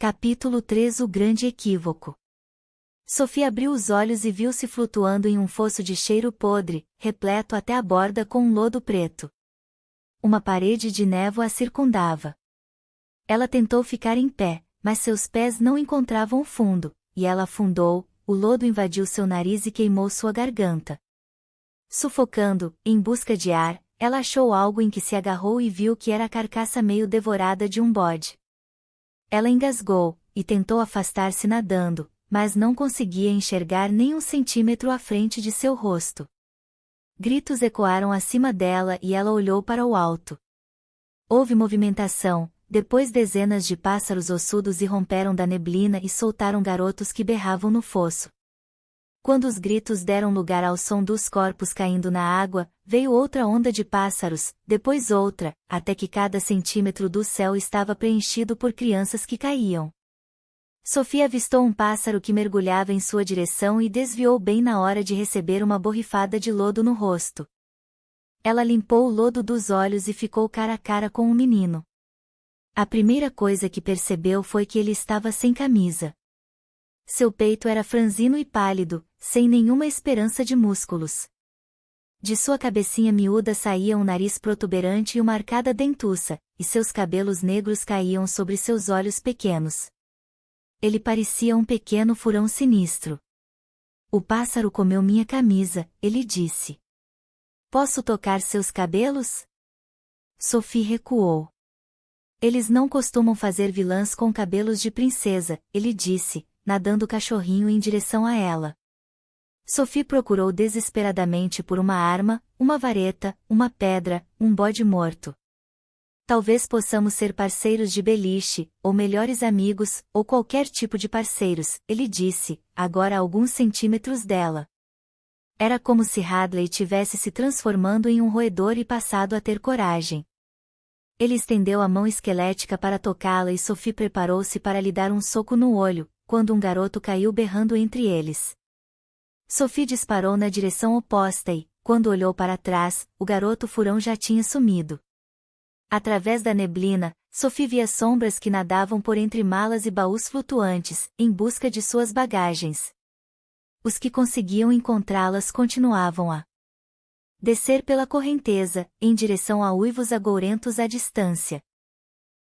Capítulo 3 O Grande Equívoco. Sophie abriu os olhos e viu-se flutuando em um fosso de cheiro podre, repleto até a borda com um lodo preto. Uma parede de névoa a circundava. Ela tentou ficar em pé, mas seus pés não encontravam o fundo, e ela afundou, o lodo invadiu seu nariz e queimou sua garganta. Sufocando, em busca de ar, ela achou algo em que se agarrou e viu que era a carcaça meio devorada de um bode. Ela engasgou, e tentou afastar-se nadando, mas não conseguia enxergar nem um centímetro à frente de seu rosto. Gritos ecoaram acima dela e ela olhou para o alto. Houve movimentação, depois dezenas de pássaros ossudos irromperam da neblina e soltaram garotos que berravam no fosso. Quando os gritos deram lugar ao som dos corpos caindo na água, veio outra onda de pássaros, depois outra, até que cada centímetro do céu estava preenchido por crianças que caíam. Sophie avistou um pássaro que mergulhava em sua direção e desviou bem na hora de receber uma borrifada de lodo no rosto. Ela limpou o lodo dos olhos e ficou cara a cara com o menino. A primeira coisa que percebeu foi que ele estava sem camisa. Seu peito era franzino e pálido, sem nenhuma esperança de músculos. De sua cabecinha miúda saía um nariz protuberante e uma arcada dentuça, e seus cabelos negros caíam sobre seus olhos pequenos. Ele parecia um pequeno furão sinistro. "O pássaro comeu minha camisa", ele disse. "Posso tocar seus cabelos?" Sophie recuou. "Eles não costumam fazer vilãs com cabelos de princesa", ele disse, nadando o cachorrinho em direção a ela. Sophie procurou desesperadamente por uma arma, uma vareta, uma pedra, um bode morto. "Talvez possamos ser parceiros de beliche, ou melhores amigos, ou qualquer tipo de parceiros", ele disse, agora a alguns centímetros dela. Era como se Hadley tivesse se transformando em um roedor e passado a ter coragem. Ele estendeu a mão esquelética para tocá-la e Sophie preparou-se para lhe dar um soco no olho, quando um garoto caiu berrando entre eles. Sophie disparou na direção oposta e, quando olhou para trás, o garoto furão já tinha sumido. Através da neblina, Sophie via sombras que nadavam por entre malas e baús flutuantes, em busca de suas bagagens. Os que conseguiam encontrá-las continuavam a descer pela correnteza, em direção a uivos agourentos à distância.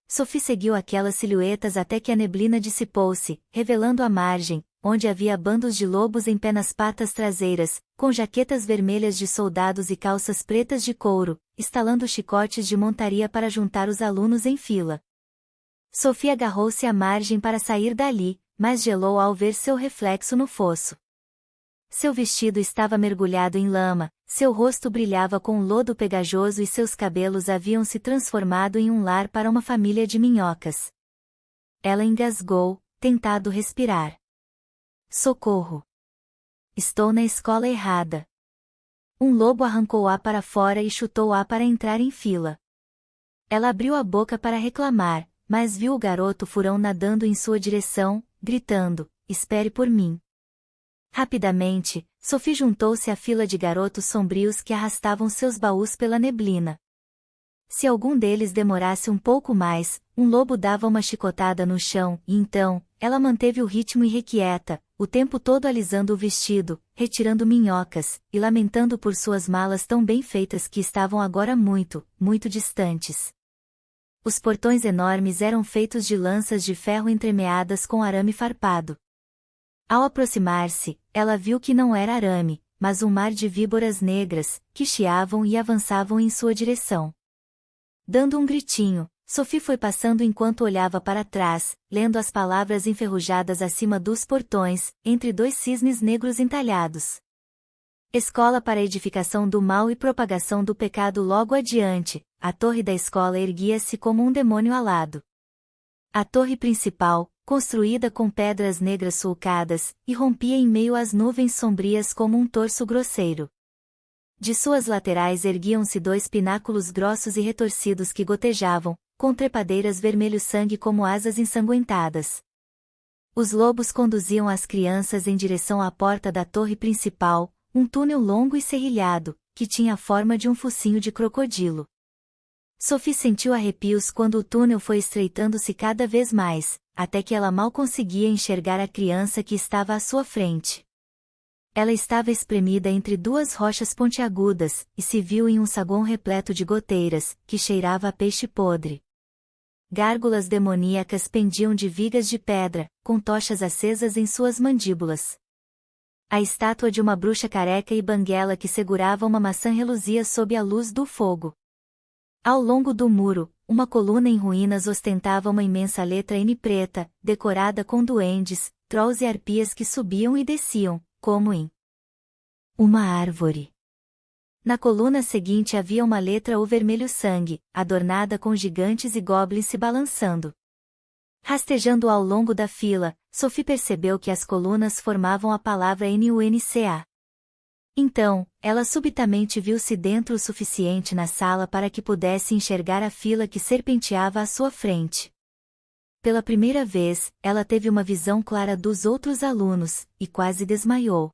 Sophie seguiu aquelas silhuetas até que a neblina dissipou-se, revelando a margem, onde havia bandos de lobos em pé nas patas traseiras, com jaquetas vermelhas de soldados e calças pretas de couro, estalando chicotes de montaria para juntar os alunos em fila. Sophie agarrou-se à margem para sair dali, mas gelou ao ver seu reflexo no fosso. Seu vestido estava mergulhado em lama, seu rosto brilhava com um lodo pegajoso e seus cabelos haviam se transformado em um lar para uma família de minhocas. Ela engasgou, tentando respirar. "Socorro! Estou na escola errada." Um lobo arrancou-a para fora e chutou-a para entrar em fila. Ela abriu a boca para reclamar, mas viu o garoto furão nadando em sua direção, gritando: "Espere por mim." Rapidamente, Sophie juntou-se à fila de garotos sombrios que arrastavam seus baús pela neblina. Se algum deles demorasse um pouco mais, um lobo dava uma chicotada no chão, e então, ela manteve o ritmo irrequieta, o tempo todo alisando o vestido, retirando minhocas, e lamentando por suas malas tão bem feitas que estavam agora muito, muito distantes. Os portões enormes eram feitos de lanças de ferro entremeadas com arame farpado. Ao aproximar-se, ela viu que não era arame, mas um mar de víboras negras, que chiavam e avançavam em sua direção. Dando um gritinho, Sophie foi passando enquanto olhava para trás, lendo as palavras enferrujadas acima dos portões, entre dois cisnes negros entalhados. Escola para a edificação do mal e propagação do pecado. Logo adiante, a torre da escola erguia-se como um demônio alado. A torre principal, construída com pedras negras sulcadas, irrompia em meio às nuvens sombrias como um torso grosseiro. De suas laterais erguiam-se dois pináculos grossos e retorcidos que gotejavam, com trepadeiras vermelho-sangue como asas ensanguentadas. Os lobos conduziam as crianças em direção à porta da torre principal, um túnel longo e serrilhado, que tinha a forma de um focinho de crocodilo. Sophie sentiu arrepios quando o túnel foi estreitando-se cada vez mais, até que ela mal conseguia enxergar a criança que estava à sua frente. Ela estava espremida entre duas rochas pontiagudas, e se viu em um saguão repleto de goteiras, que cheirava a peixe podre. Gárgulas demoníacas pendiam de vigas de pedra, com tochas acesas em suas mandíbulas. A estátua de uma bruxa careca e banguela que segurava uma maçã reluzia sob a luz do fogo. Ao longo do muro, uma coluna em ruínas ostentava uma imensa letra N preta, decorada com duendes, trolls e arpias que subiam e desciam, como em uma árvore. Na coluna seguinte havia uma letra O vermelho sangue, adornada com gigantes e goblins se balançando. Rastejando ao longo da fila, Sophie percebeu que as colunas formavam a palavra NUNCA. Então, ela subitamente viu-se dentro o suficiente na sala para que pudesse enxergar a fila que serpenteava à sua frente. Pela primeira vez, ela teve uma visão clara dos outros alunos, e quase desmaiou.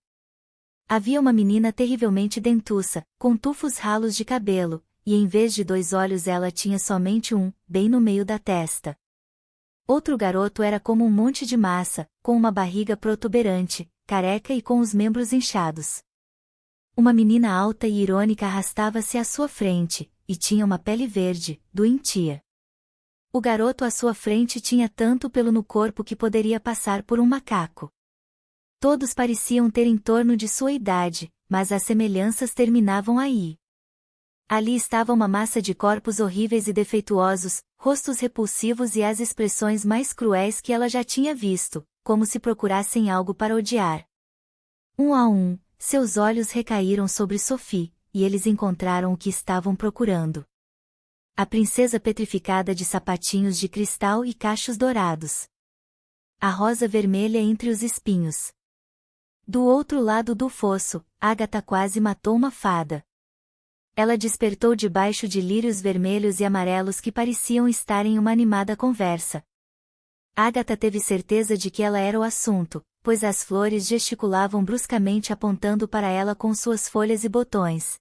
Havia uma menina terrivelmente dentuça, com tufos ralos de cabelo, e em vez de 2 olhos ela tinha somente um, bem no meio da testa. Outro garoto era como um monte de massa, com uma barriga protuberante, careca e com os membros inchados. Uma menina alta e irônica arrastava-se à sua frente, e tinha uma pele verde, doentia. O garoto à sua frente tinha tanto pelo no corpo que poderia passar por um macaco. Todos pareciam ter em torno de sua idade, mas as semelhanças terminavam aí. Ali estava uma massa de corpos horríveis e defeituosos, rostos repulsivos e as expressões mais cruéis que ela já tinha visto, como se procurassem algo para odiar. Um a um, seus olhos recaíram sobre Sophie, e eles encontraram o que estavam procurando. A princesa petrificada de sapatinhos de cristal e cachos dourados. A rosa vermelha entre os espinhos. Do outro lado do fosso, Agatha quase matou uma fada. Ela despertou debaixo de lírios vermelhos e amarelos que pareciam estar em uma animada conversa. Agatha teve certeza de que ela era o assunto, pois as flores gesticulavam bruscamente apontando para ela com suas folhas e botões.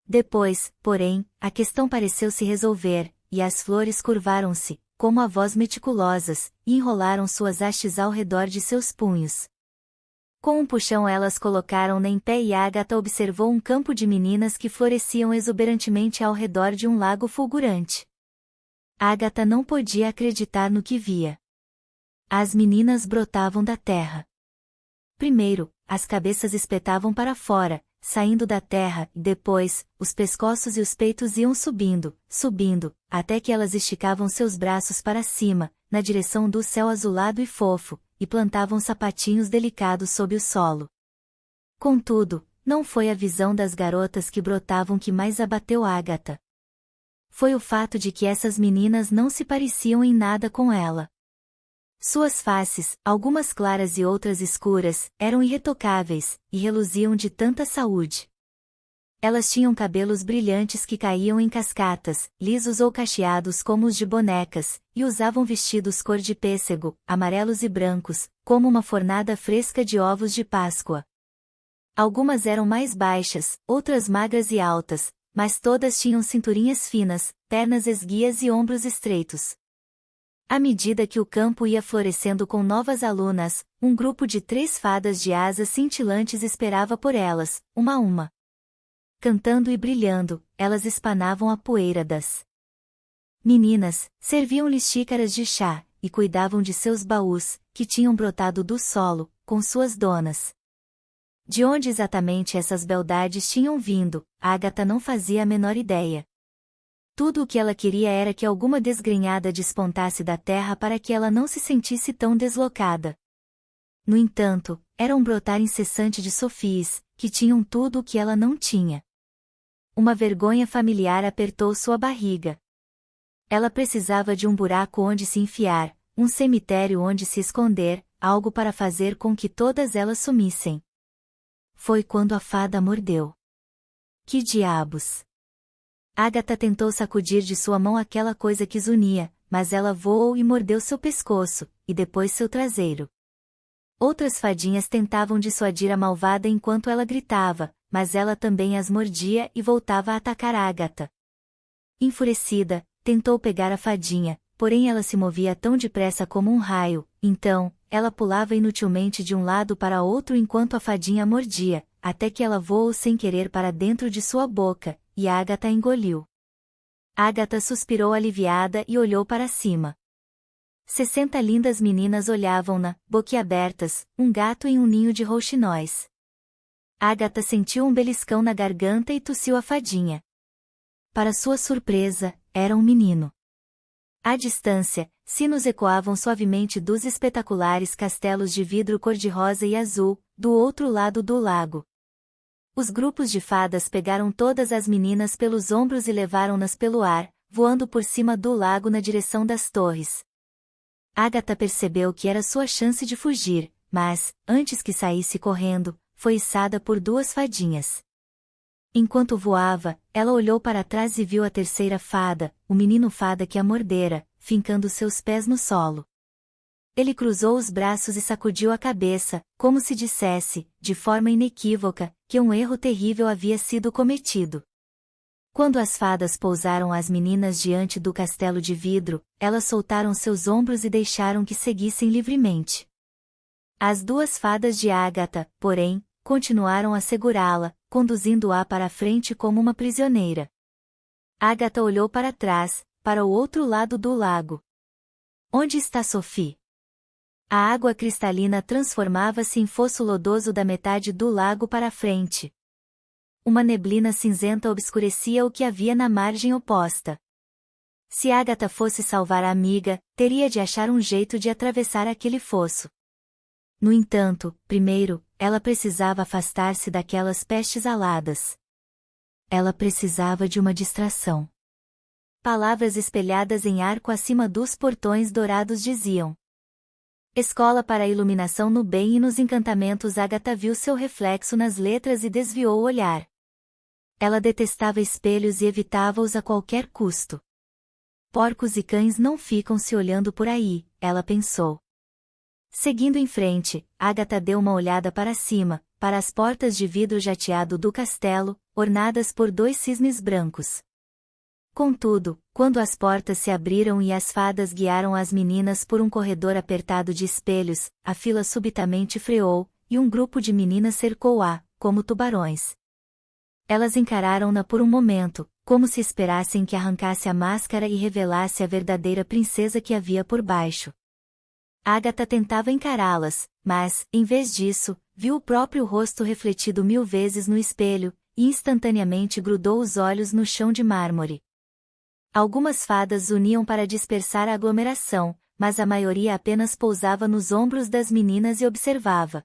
Depois, porém, a questão pareceu se resolver, e as flores curvaram-se, como avós meticulosas, e enrolaram suas hastes ao redor de seus punhos. Com um puxão elas colocaram-na em pé e Agatha observou um campo de meninas que floresciam exuberantemente ao redor de um lago fulgurante. Agatha não podia acreditar no que via. As meninas brotavam da terra. Primeiro, as cabeças espetavam para fora, saindo da terra, e depois, os pescoços e os peitos iam subindo, subindo, até que elas esticavam seus braços para cima, na direção do céu azulado e fofo, e plantavam sapatinhos delicados sob o solo. Contudo, não foi a visão das garotas que brotavam que mais abateu Agatha. Foi o fato de que essas meninas não se pareciam em nada com ela. Suas faces, algumas claras e outras escuras, eram irretocáveis, e reluziam de tanta saúde. Elas tinham cabelos brilhantes que caíam em cascatas, lisos ou cacheados como os de bonecas, e usavam vestidos cor de pêssego, amarelos e brancos, como uma fornada fresca de ovos de Páscoa. Algumas eram mais baixas, outras magras e altas, mas todas tinham cinturinhas finas, pernas esguias e ombros estreitos. À medida que o campo ia florescendo com novas alunas, um grupo de 3 fadas de asas cintilantes esperava por elas, uma a uma. Cantando e brilhando, elas espanavam a poeira das meninas, serviam-lhes xícaras de chá, e cuidavam de seus baús, que tinham brotado do solo, com suas donas. De onde exatamente essas beldades tinham vindo, Agatha não fazia a menor ideia. Tudo o que ela queria era que alguma desgrenhada despontasse da terra para que ela não se sentisse tão deslocada. No entanto, era um brotar incessante de Sophies, que tinham tudo o que ela não tinha. Uma vergonha familiar apertou sua barriga. Ela precisava de um buraco onde se enfiar, um cemitério onde se esconder, algo para fazer com que todas elas sumissem. Foi quando a fada mordeu. Que diabos! Agatha tentou sacudir de sua mão aquela coisa que zunia, mas ela voou e mordeu seu pescoço, e depois seu traseiro. Outras fadinhas tentavam dissuadir a malvada enquanto ela gritava, mas ela também as mordia e voltava a atacar Agatha. Enfurecida, tentou pegar a fadinha, porém ela se movia tão depressa como um raio, então, ela pulava inutilmente de um lado para outro enquanto a fadinha a mordia, até que ela voou sem querer para dentro de sua boca, e Agatha a engoliu. Agatha suspirou aliviada e olhou para cima. 60 lindas meninas olhavam-na, boquiabertas, um gato em um ninho de rouxinóis. Agatha sentiu um beliscão na garganta e tossiu a fadinha. Para sua surpresa, era um menino. À distância, sinos ecoavam suavemente dos espetaculares castelos de vidro cor-de-rosa e azul, do outro lado do lago. Os grupos de fadas pegaram todas as meninas pelos ombros e levaram-nas pelo ar, voando por cima do lago na direção das torres. Agatha percebeu que era sua chance de fugir, mas, antes que saísse correndo, foi içada por duas fadinhas. Enquanto voava, ela olhou para trás e viu a terceira fada, o menino fada que a mordera, fincando seus pés no solo. Ele cruzou os braços e sacudiu a cabeça, como se dissesse, de forma inequívoca, que um erro terrível havia sido cometido. Quando as fadas pousaram as meninas diante do castelo de vidro, elas soltaram seus ombros e deixaram que seguissem livremente. As duas fadas de Agatha, porém, continuaram a segurá-la, conduzindo-a para a frente como uma prisioneira. Agatha olhou para trás, para o outro lado do lago. Onde está Sophie? A água cristalina transformava-se em fosso lodoso da metade do lago para a frente. Uma neblina cinzenta obscurecia o que havia na margem oposta. Se Agatha fosse salvar a amiga, teria de achar um jeito de atravessar aquele fosso. No entanto, primeiro, ela precisava afastar-se daquelas pestes aladas. Ela precisava de uma distração. Palavras espelhadas em arco acima dos portões dourados diziam: Escola para a iluminação no bem e nos encantamentos. Agatha viu seu reflexo nas letras e desviou o olhar. Ela detestava espelhos e evitava-os a qualquer custo. Porcos e cães não ficam se olhando por aí, ela pensou. Seguindo em frente, Agatha deu uma olhada para cima, para as portas de vidro jateado do castelo, ornadas por dois cisnes brancos. Contudo, quando as portas se abriram e as fadas guiaram as meninas por um corredor apertado de espelhos, a fila subitamente freou, e um grupo de meninas cercou-a, como tubarões. Elas encararam-na por um momento, como se esperassem que arrancasse a máscara e revelasse a verdadeira princesa que havia por baixo. Agatha tentava encará-las, mas, em vez disso, viu o próprio rosto refletido 1000 vezes no espelho, e instantaneamente grudou os olhos no chão de mármore. Algumas fadas uniam para dispersar a aglomeração, mas a maioria apenas pousava nos ombros das meninas e observava.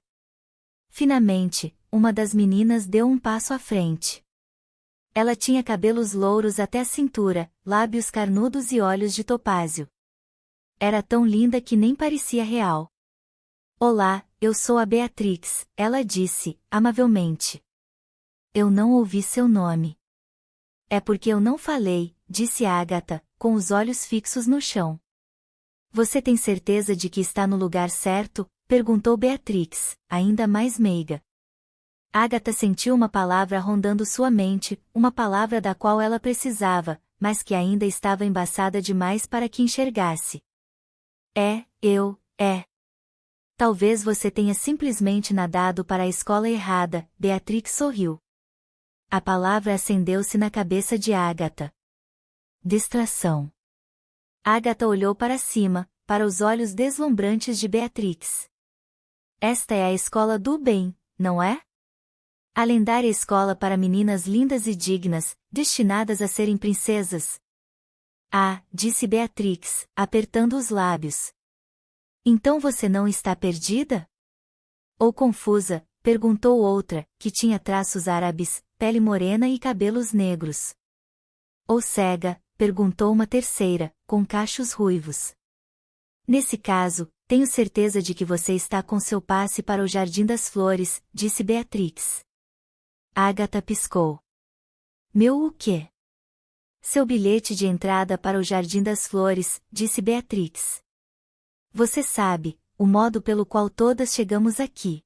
Finalmente, uma das meninas deu um passo à frente. Ela tinha cabelos louros até a cintura, lábios carnudos e olhos de topázio. Era tão linda que nem parecia real. Olá, eu sou a Beatrix, ela disse, amavelmente. Eu não ouvi seu nome. É porque eu não falei, disse Agatha, com os olhos fixos no chão. Você tem certeza de que está no lugar certo? Perguntou Beatrix, ainda mais meiga. Agatha sentiu uma palavra rondando sua mente, uma palavra da qual ela precisava, mas que ainda estava embaçada demais para que enxergasse. Talvez você tenha simplesmente nadado para a escola errada, Beatrix sorriu. A palavra acendeu-se na cabeça de Agatha. Distração. Agatha olhou para cima, para os olhos deslumbrantes de Beatrix. Esta é a escola do bem, não é? A lendária escola para meninas lindas e dignas, destinadas a serem princesas. Ah, disse Beatrix, apertando os lábios. Então você não está perdida? Ou confusa, perguntou outra, que tinha traços árabes, pele morena e cabelos negros. Ou cega, perguntou uma terceira, com cachos ruivos. Nesse caso, tenho certeza de que você está com seu passe para o Jardim das Flores, disse Beatrix. Agatha piscou. Meu o quê? Seu bilhete de entrada para o Jardim das Flores, disse Beatrix. Você sabe, o modo pelo qual todas chegamos aqui.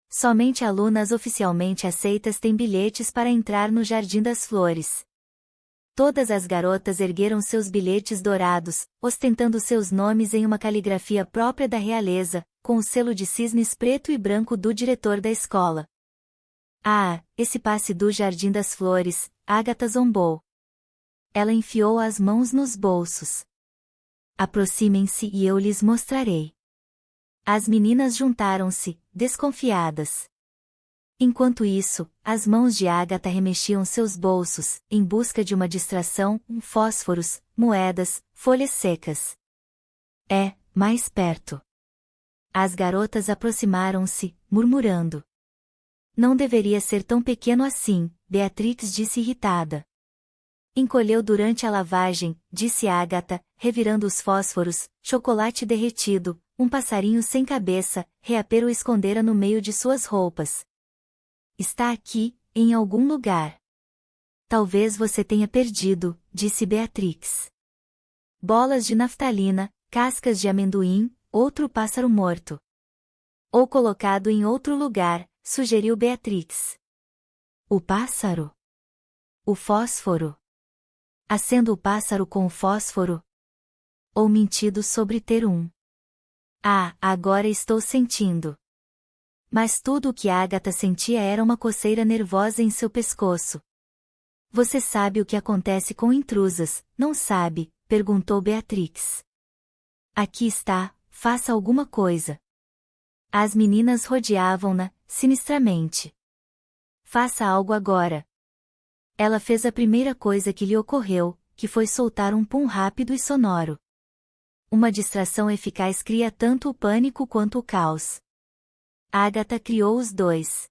Somente alunas oficialmente aceitas têm bilhetes para entrar no Jardim das Flores. Todas as garotas ergueram seus bilhetes dourados, ostentando seus nomes em uma caligrafia própria da realeza, com o selo de cisnes preto e branco do diretor da escola. Ah, esse passe do Jardim das Flores, Agatha zombou. Ela enfiou as mãos nos bolsos. Aproximem-se e eu lhes mostrarei. As meninas juntaram-se, desconfiadas. Enquanto isso, as mãos de Agatha remexiam seus bolsos, em busca de uma distração, fósforos, moedas, folhas secas. Mais perto. As garotas aproximaram-se, murmurando. Não deveria ser tão pequeno assim, Beatrix disse irritada. Encolheu durante a lavagem, disse Agatha, revirando os fósforos, chocolate derretido, um passarinho sem cabeça, Reaper o escondera no meio de suas roupas. Está aqui, em algum lugar. Talvez você tenha perdido, disse Beatrix. Bolas de naftalina, cascas de amendoim, outro pássaro morto. Ou colocado em outro lugar, sugeriu Beatrix. O pássaro? O fósforo? Acendo o pássaro com o fósforo? Ou mentido sobre ter um? Ah, agora estou sentindo. Mas tudo o que Agatha sentia era uma coceira nervosa em seu pescoço. Você sabe o que acontece com intrusas, não sabe? Perguntou Beatrix. Aqui está, faça alguma coisa. As meninas rodeavam-na, sinistramente. Faça algo agora. Ela fez a primeira coisa que lhe ocorreu, que foi soltar um pum rápido e sonoro. Uma distração eficaz cria tanto o pânico quanto o caos. Agatha criou os dois.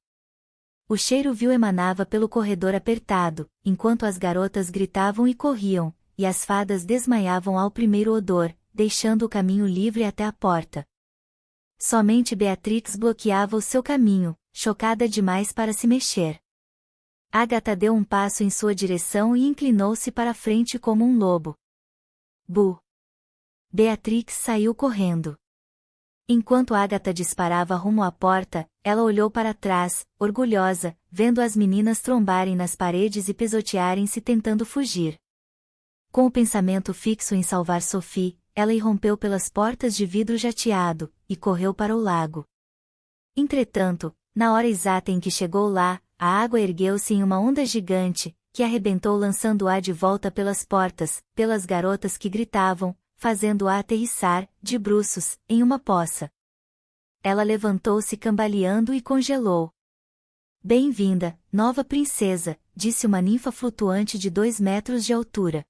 O cheiro vil emanava pelo corredor apertado, enquanto as garotas gritavam e corriam, e as fadas desmaiavam ao primeiro odor, deixando o caminho livre até a porta. Somente Beatrix bloqueava o seu caminho, chocada demais para se mexer. Agatha deu um passo em sua direção e inclinou-se para a frente como um lobo. Bu! Beatrix saiu correndo. Enquanto Agatha disparava rumo à porta, ela olhou para trás, orgulhosa, vendo as meninas trombarem nas paredes e pisotearem-se tentando fugir. Com o pensamento fixo em salvar Sophie, ela irrompeu pelas portas de vidro jateado, e correu para o lago. Entretanto, na hora exata em que chegou lá, a água ergueu-se em uma onda gigante, que arrebentou lançando-a de volta pelas portas, pelas garotas que gritavam, fazendo-a aterrissar, de bruços, em uma poça. Ela levantou-se cambaleando e congelou. Bem-vinda, nova princesa, disse uma ninfa flutuante de 2 metros de altura.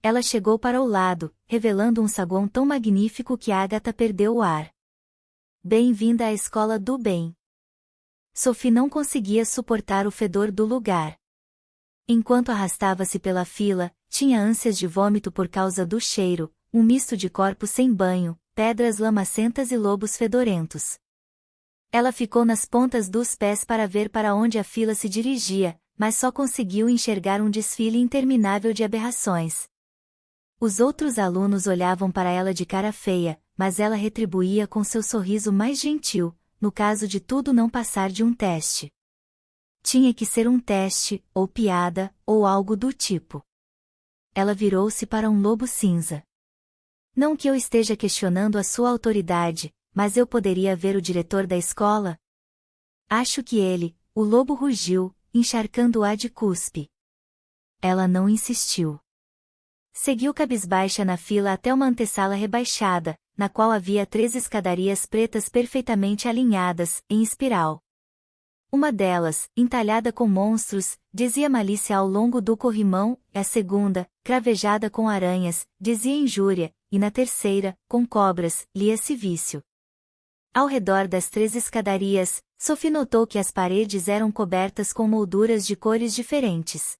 Ela chegou para o lado, revelando um saguão tão magnífico que Agatha perdeu o ar. Bem-vinda à escola do bem. Sophie não conseguia suportar o fedor do lugar. Enquanto arrastava-se pela fila, tinha ânsias de vômito por causa do cheiro, um misto de corpos sem banho, pedras lamacentas e lobos fedorentos. Ela ficou nas pontas dos pés para ver para onde a fila se dirigia, mas só conseguiu enxergar um desfile interminável de aberrações. Os outros alunos olhavam para ela de cara feia, mas ela retribuía com seu sorriso mais gentil, no caso de tudo não passar de um teste. Tinha que ser um teste, ou piada, ou algo do tipo. Ela virou-se para um lobo cinza. Não que eu esteja questionando a sua autoridade, mas eu poderia ver o diretor da escola? Acho que ele, o lobo rugiu, encharcando-a de cuspe. Ela não insistiu. Seguiu cabisbaixa na fila até uma antessala rebaixada, na qual havia 3 escadarias pretas perfeitamente alinhadas, em espiral. Uma delas, entalhada com monstros, dizia malícia ao longo do corrimão, e a segunda, cravejada com aranhas, dizia injúria, e na terceira, com cobras, lia-se vício. Ao redor das 3 escadarias, Sophie notou que as paredes eram cobertas com molduras de cores diferentes.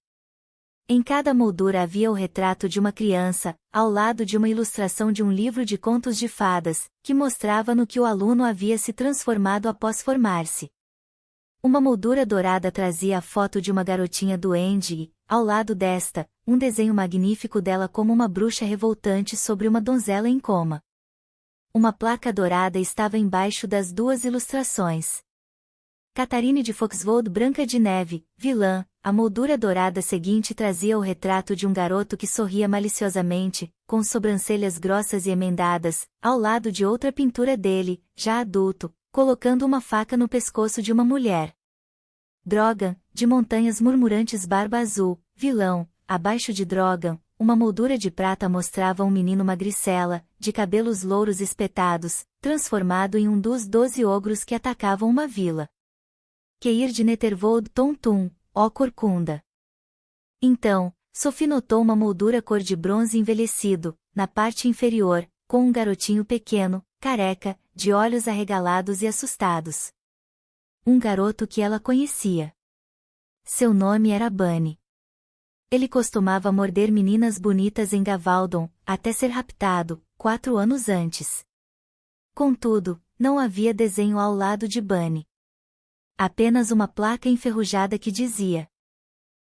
Em cada moldura havia o retrato de uma criança, ao lado de uma ilustração de um livro de contos de fadas, que mostrava no que o aluno havia se transformado após formar-se. Uma moldura dourada trazia a foto de uma garotinha duende e, ao lado desta, um desenho magnífico dela como uma bruxa revoltante sobre uma donzela em coma. Uma placa dourada estava embaixo das 2 ilustrações. Catharine de Foxvold Branca de Neve, vilã. A moldura dourada seguinte trazia o retrato de um garoto que sorria maliciosamente, com sobrancelhas grossas e emendadas, ao lado de outra pintura dele, já adulto, colocando uma faca no pescoço de uma mulher. Drogan, de Montanhas Murmurantes Barba Azul, vilão. Abaixo de Drogan, uma moldura de prata mostrava um menino magricela, de cabelos louros espetados, transformado em um dos 12 ogros que atacavam uma vila. Keir de Nethervold Tontum, ó Corcunda. Então, Sophie notou uma moldura cor de bronze envelhecido, na parte inferior, com um garotinho pequeno, careca, de olhos arregalados e assustados. Um garoto que ela conhecia. Seu nome era Bunny. Ele costumava morder meninas bonitas em Gavaldon, até ser raptado, 4 anos antes. Contudo, não havia desenho ao lado de Bunny. Apenas uma placa enferrujada que dizia: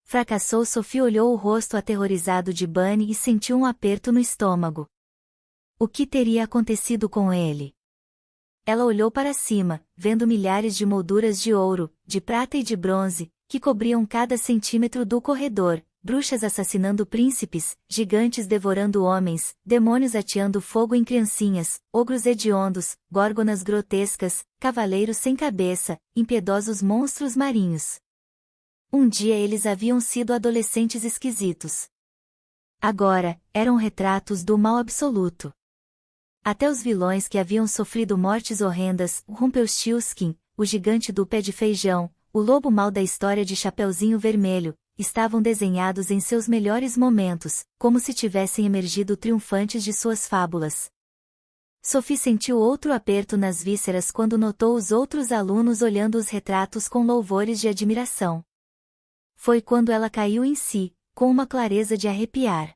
fracassou. Sophie olhou o rosto aterrorizado de Bunny e sentiu um aperto no estômago. O que teria acontecido com ele? Ela olhou para cima, vendo milhares de molduras de ouro, de prata e de bronze, que cobriam cada centímetro do corredor, bruxas assassinando príncipes, gigantes devorando homens, demônios ateando fogo em criancinhas, ogros hediondos, górgonas grotescas, cavaleiros sem cabeça, impiedosos monstros marinhos. Um dia eles haviam sido adolescentes esquisitos. Agora, eram retratos do mal absoluto. Até os vilões que haviam sofrido mortes horrendas, Rumpelstiltskin, o gigante do pé de feijão, o lobo mau da história de Chapeuzinho Vermelho, estavam desenhados em seus melhores momentos, como se tivessem emergido triunfantes de suas fábulas. Sophie sentiu outro aperto nas vísceras quando notou os outros alunos olhando os retratos com louvores de admiração. Foi quando ela caiu em si, com uma clareza de arrepiar.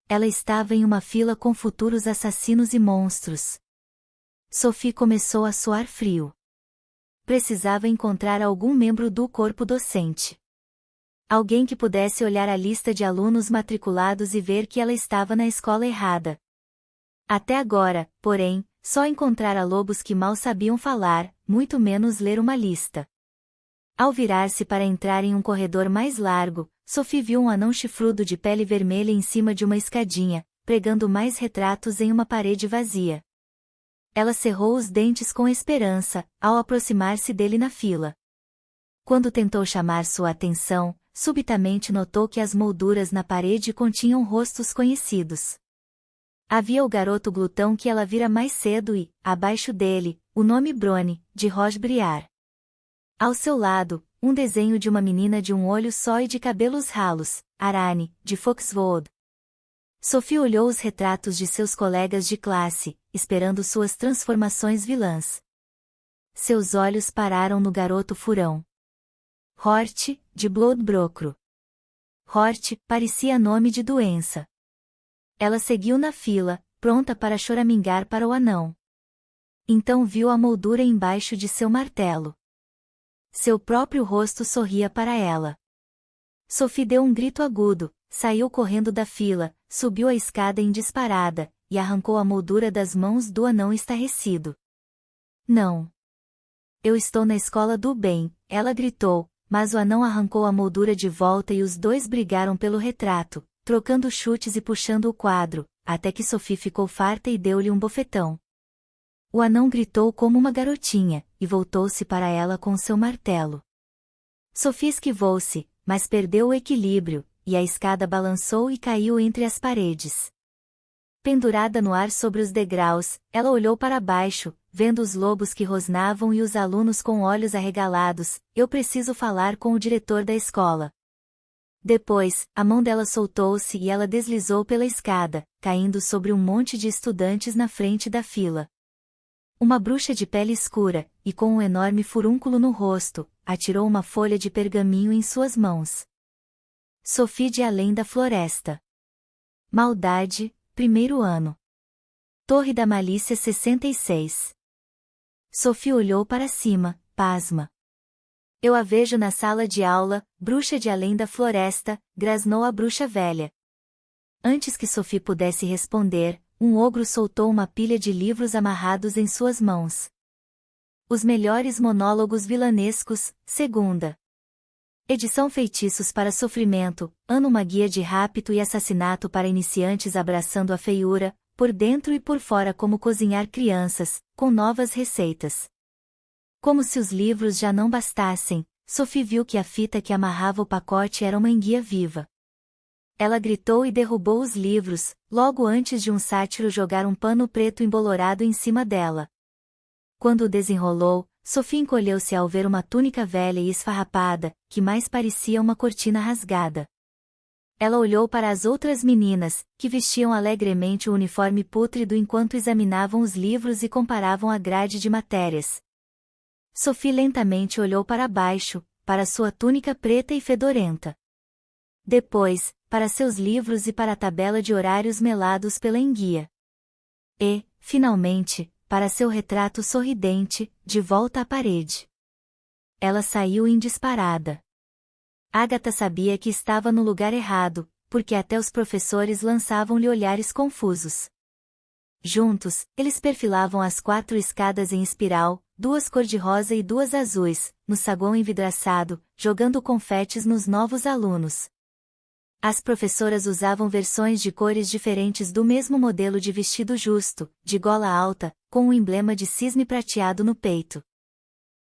Ela estava em uma fila com futuros assassinos e monstros. Sophie começou a suar frio. Precisava encontrar algum membro do corpo docente. Alguém que pudesse olhar a lista de alunos matriculados e ver que ela estava na escola errada. Até agora, porém, só encontrara lobos que mal sabiam falar, muito menos ler uma lista. Ao virar-se para entrar em um corredor mais largo, Sophie viu um anão chifrudo de pele vermelha em cima de uma escadinha, pregando mais retratos em uma parede vazia. Ela cerrou os dentes com esperança, ao aproximar-se dele na fila. Quando tentou chamar sua atenção, subitamente notou que as molduras na parede continham rostos conhecidos. Havia o garoto glutão que ela vira mais cedo e, abaixo dele, o nome Bronnie, de Roche Briar. Ao seu lado, um desenho de uma menina de um olho só e de cabelos ralos, Arane, de Foxvold. Sophie olhou os retratos de seus colegas de classe, esperando suas transformações vilãs. Seus olhos pararam no garoto furão. Hort, de Bloodbrocro. Hort parecia nome de doença. Ela seguiu na fila, pronta para choramingar para o anão. Então viu a moldura embaixo de seu martelo. Seu próprio rosto sorria para ela. Sophie deu um grito agudo, saiu correndo da fila, subiu a escada em disparada, e arrancou a moldura das mãos do anão estarrecido. Não. Eu estou na escola do bem, ela gritou, mas o anão arrancou a moldura de volta e os dois brigaram pelo retrato, trocando chutes e puxando o quadro, até que Sophie ficou farta e deu-lhe um bofetão. O anão gritou como uma garotinha, e voltou-se para ela com seu martelo. Sophie esquivou-se, mas perdeu o equilíbrio, e a escada balançou e caiu entre as paredes. Pendurada no ar sobre os degraus, ela olhou para baixo, vendo os lobos que rosnavam e os alunos com olhos arregalados. Eu preciso falar com o diretor da escola. Depois, a mão dela soltou-se e ela deslizou pela escada, caindo sobre um monte de estudantes na frente da fila. Uma bruxa de pele escura, e com um enorme furúnculo no rosto, atirou uma folha de pergaminho em suas mãos. Sophie de Além da Floresta. Maldade, 1º ano. Torre da Malícia 66. Sophie olhou para cima, pasma. Eu a vejo na sala de aula, bruxa de Além da Floresta, grasnou a bruxa velha. Antes que Sophie pudesse responder, um ogro soltou uma pilha de livros amarrados em suas mãos. Os melhores monólogos vilanescos, segunda edição. Feitiços para Sofrimento, ano. Uma guia de rapto e assassinato para iniciantes, abraçando a feiura, por dentro e por fora. Como cozinhar crianças, com novas receitas. Como se os livros já não bastassem, Sophie viu que a fita que amarrava o pacote era uma enguia viva. Ela gritou e derrubou os livros, logo antes de um sátiro jogar um pano preto embolorado em cima dela. Quando o desenrolou, Sophie encolheu-se ao ver uma túnica velha e esfarrapada, que mais parecia uma cortina rasgada. Ela olhou para as outras meninas, que vestiam alegremente o uniforme pútrido enquanto examinavam os livros e comparavam a grade de matérias. Sophie lentamente olhou para baixo, para sua túnica preta e fedorenta. Depois, para seus livros e para a tabela de horários melados pela enguia. E, finalmente, para seu retrato sorridente, de volta à parede. Ela saiu em disparada. Agatha sabia que estava no lugar errado, porque até os professores lançavam-lhe olhares confusos. Juntos, eles perfilavam as 4 escadas em espiral, 2 cor-de-rosa e 2 azuis, no saguão envidraçado, jogando confetes nos novos alunos. As professoras usavam versões de cores diferentes do mesmo modelo de vestido justo, de gola alta, com um emblema de cisne prateado no peito.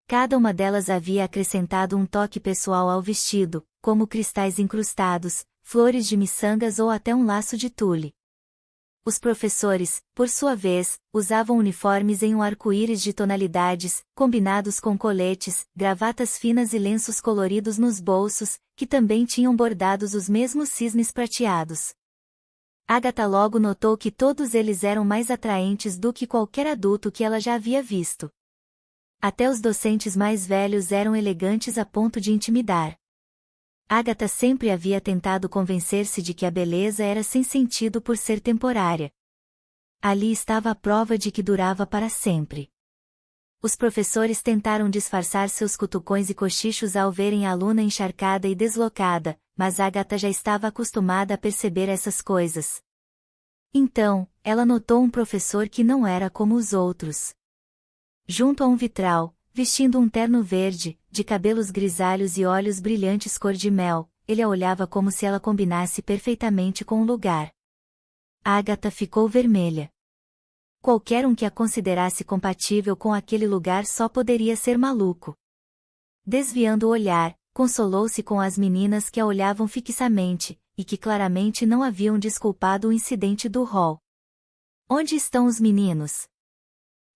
Cada uma delas havia acrescentado um toque pessoal ao vestido, como cristais incrustados, flores de miçangas ou até um laço de tule. Os professores, por sua vez, usavam uniformes em um arco-íris de tonalidades, combinados com coletes, gravatas finas e lenços coloridos nos bolsos, que também tinham bordados os mesmos cisnes prateados. Agatha logo notou que todos eles eram mais atraentes do que qualquer adulto que ela já havia visto. Até os docentes mais velhos eram elegantes a ponto de intimidar. Agatha sempre havia tentado convencer-se de que a beleza era sem sentido por ser temporária. Ali estava a prova de que durava para sempre. Os professores tentaram disfarçar seus cutucões e cochichos ao verem a aluna encharcada e deslocada, mas Agatha já estava acostumada a perceber essas coisas. Então, ela notou um professor que não era como os outros. Junto a um vitral, vestindo um terno verde, de cabelos grisalhos e olhos brilhantes cor de mel, ele a olhava como se ela combinasse perfeitamente com o lugar. Agatha ficou vermelha. Qualquer um que a considerasse compatível com aquele lugar só poderia ser maluco. Desviando o olhar, consolou-se com as meninas que a olhavam fixamente, e que claramente não haviam desculpado o incidente do hall. Onde estão os meninos?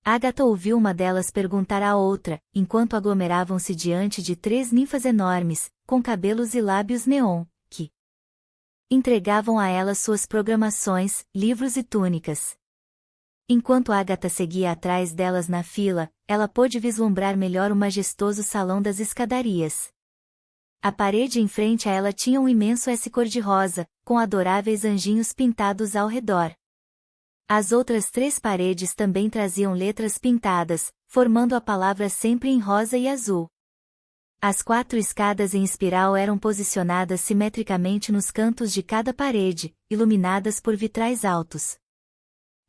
Agatha ouviu uma delas perguntar à outra, enquanto aglomeravam-se diante de 3 ninfas enormes, com cabelos e lábios neon, que entregavam a ela suas programações, livros e túnicas. Enquanto Agatha seguia atrás delas na fila, ela pôde vislumbrar melhor o majestoso salão das escadarias. A parede em frente a ela tinha um imenso S cor-de-rosa, com adoráveis anjinhos pintados ao redor. As outras 3 paredes também traziam letras pintadas, formando a palavra sempre em rosa e azul. As 4 escadas em espiral eram posicionadas simetricamente nos cantos de cada parede, iluminadas por vitrais altos.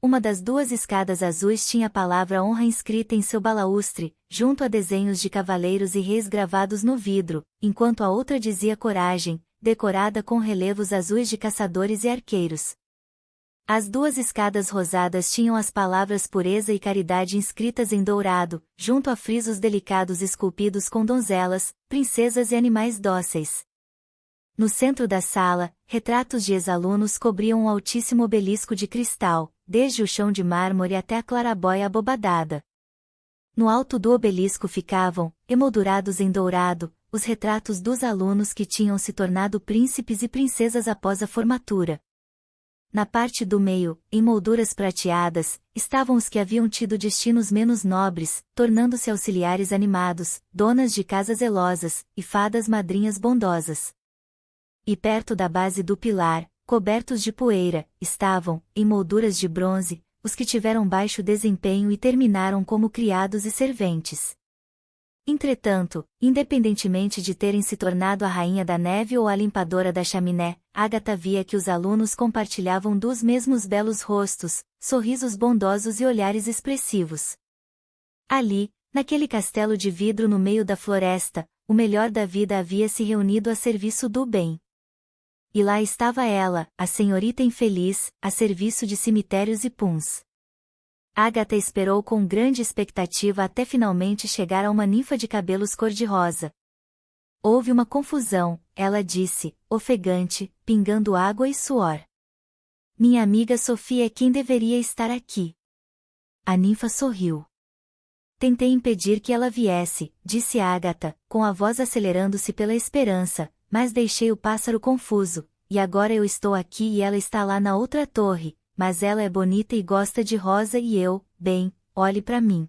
Uma das 2 escadas azuis tinha a palavra honra inscrita em seu balaustre, junto a desenhos de cavaleiros e reis gravados no vidro, enquanto a outra dizia coragem, decorada com relevos azuis de caçadores e arqueiros. As 2 escadas rosadas tinham as palavras pureza e caridade inscritas em dourado, junto a frisos delicados esculpidos com donzelas, princesas e animais dóceis. No centro da sala, retratos de ex-alunos cobriam um altíssimo obelisco de cristal, desde o chão de mármore até a clarabóia abobadada. No alto do obelisco ficavam, emoldurados em dourado, os retratos dos alunos que tinham se tornado príncipes e princesas após a formatura. Na parte do meio, em molduras prateadas, estavam os que haviam tido destinos menos nobres, tornando-se auxiliares animados, donas de casas zelosas, e fadas madrinhas bondosas. E perto da base do pilar, cobertos de poeira, estavam, em molduras de bronze, os que tiveram baixo desempenho e terminaram como criados e serventes. Entretanto, independentemente de terem se tornado a rainha da neve ou a limpadora da chaminé, Agatha via que os alunos compartilhavam dos mesmos belos rostos, sorrisos bondosos e olhares expressivos. Ali, Naquele castelo de vidro no meio da floresta, o melhor da vida havia se reunido a serviço do bem. E lá estava ela, a senhorita infeliz, a serviço de cemitérios e puns. Agatha esperou com grande expectativa até finalmente chegar a uma ninfa de cabelos cor-de-rosa. Houve uma confusão, ela disse, ofegante, pingando água e suor. Minha amiga Sophie é quem deveria estar aqui. A ninfa sorriu. Tentei impedir que ela viesse, disse Agatha, com a voz acelerando-se pela esperança, mas deixei o pássaro confuso, e agora eu estou aqui e ela está lá na outra torre, mas ela é bonita e gosta de rosa e eu, bem, olhe para mim.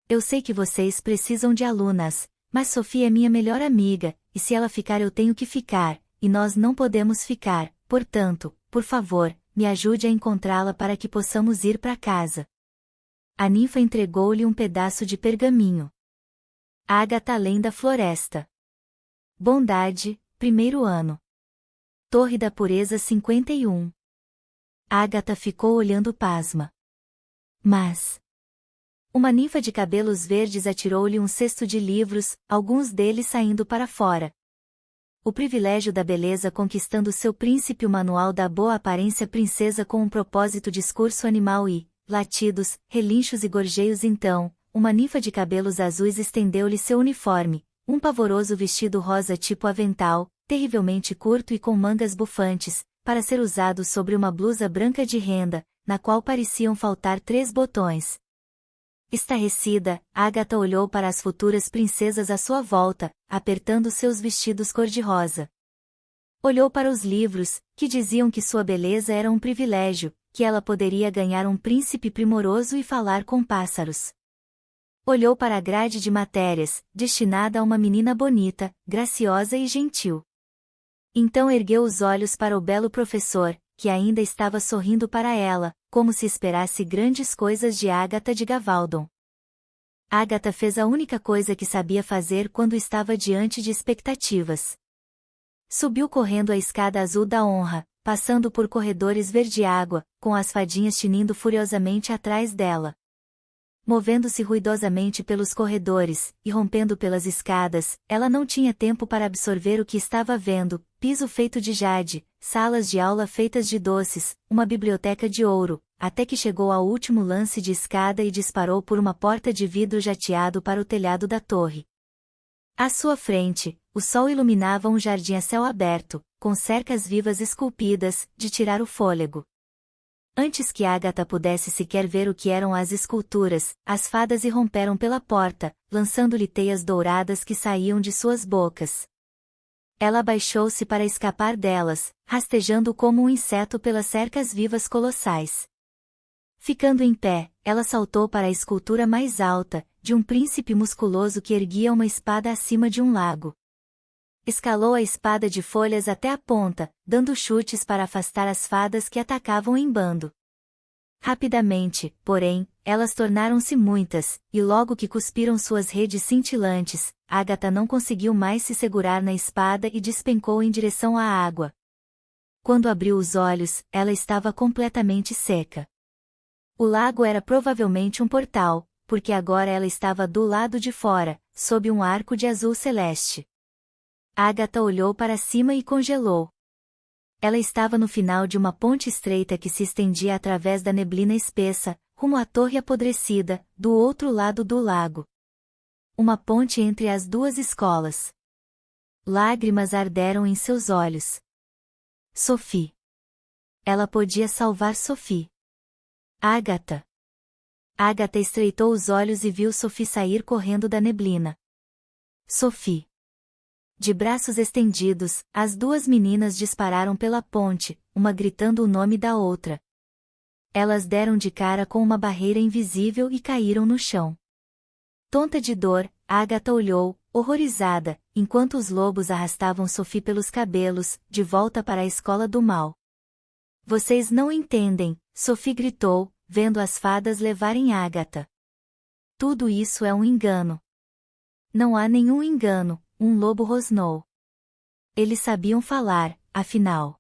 Eu sei que vocês precisam de alunas, mas Sophie é minha melhor amiga, e se ela ficar eu tenho que ficar, e nós não podemos ficar, portanto, por favor, me ajude a encontrá-la para que possamos ir para casa. A ninfa entregou-lhe um pedaço de pergaminho. Agatha além da floresta. Bondade, 1º ano. Torre da Pureza 51. Agatha ficou olhando pasma. Mas... Uma ninfa de cabelos verdes atirou-lhe um cesto de livros, alguns deles saindo para fora. O privilégio da beleza conquistando seu príncipe, o manual da boa aparência princesa com um propósito discurso animal e, latidos, relinchos e gorjeios. Então, uma ninfa de cabelos azuis estendeu-lhe seu uniforme, um pavoroso vestido rosa tipo avental, terrivelmente curto e com mangas bufantes, para ser usado sobre uma blusa branca de renda, na qual pareciam faltar 3 botões. Estarrecida, Agatha olhou para as futuras princesas à sua volta, apertando seus vestidos cor-de-rosa. Olhou para os livros, que diziam que sua beleza era um privilégio, que ela poderia ganhar um príncipe primoroso e falar com pássaros. Olhou para a grade de matérias, destinada a uma menina bonita, graciosa e gentil. Então ergueu os olhos para o belo professor, que ainda estava sorrindo para ela, como se esperasse grandes coisas de Agatha de Gavaldon. Agatha fez a única coisa que sabia fazer quando estava diante de expectativas. Subiu correndo a escada azul da honra, passando por corredores verde-água, com as fadinhas tinindo furiosamente atrás dela. Movendo-se ruidosamente pelos corredores, e rompendo pelas escadas, ela não tinha tempo para absorver o que estava vendo: piso feito de jade, salas de aula feitas de doces, uma biblioteca de ouro, até que chegou ao último lance de escada e disparou por uma porta de vidro jateado para o telhado da torre. À sua frente, o sol iluminava um jardim a céu aberto, com cercas vivas esculpidas, de tirar o fôlego. Antes que Agatha pudesse sequer ver o que eram as esculturas, as fadas irromperam pela porta, lançando-lhe teias douradas que saíam de suas bocas. Ela abaixou-se para escapar delas, rastejando como um inseto pelas cercas vivas colossais. Ficando em pé, ela saltou para a escultura mais alta, de um príncipe musculoso que erguia uma espada acima de um lago. Escalou a espada de folhas até a ponta, dando chutes para afastar as fadas que atacavam em bando. Rapidamente, porém, elas tornaram-se muitas, e logo que cuspiram suas redes cintilantes, Agatha não conseguiu mais se segurar na espada e despencou em direção à água. Quando abriu os olhos, ela estava completamente seca. O lago era provavelmente um portal, porque agora ela estava do lado de fora, sob um arco de azul celeste. Agatha olhou para cima e congelou. Ela estava no final de uma ponte estreita que se estendia através da neblina espessa, rumo à torre apodrecida, do outro lado do lago. Uma ponte entre as 2 escolas. Lágrimas arderam em seus olhos. Sophie. Ela podia salvar Sophie. Agatha. Agatha estreitou os olhos e viu Sophie sair correndo da neblina. Sophie. De braços estendidos, as 2 meninas dispararam pela ponte, uma gritando o nome da outra. Elas deram de cara com uma barreira invisível e caíram no chão. Tonta de dor, Agatha olhou, horrorizada, enquanto os lobos arrastavam Sophie pelos cabelos, de volta para a escola do mal. Vocês não entendem, Sophie gritou, vendo as fadas levarem Agatha. Tudo isso é um engano. Não há nenhum engano. Um lobo rosnou. Eles sabiam falar, afinal.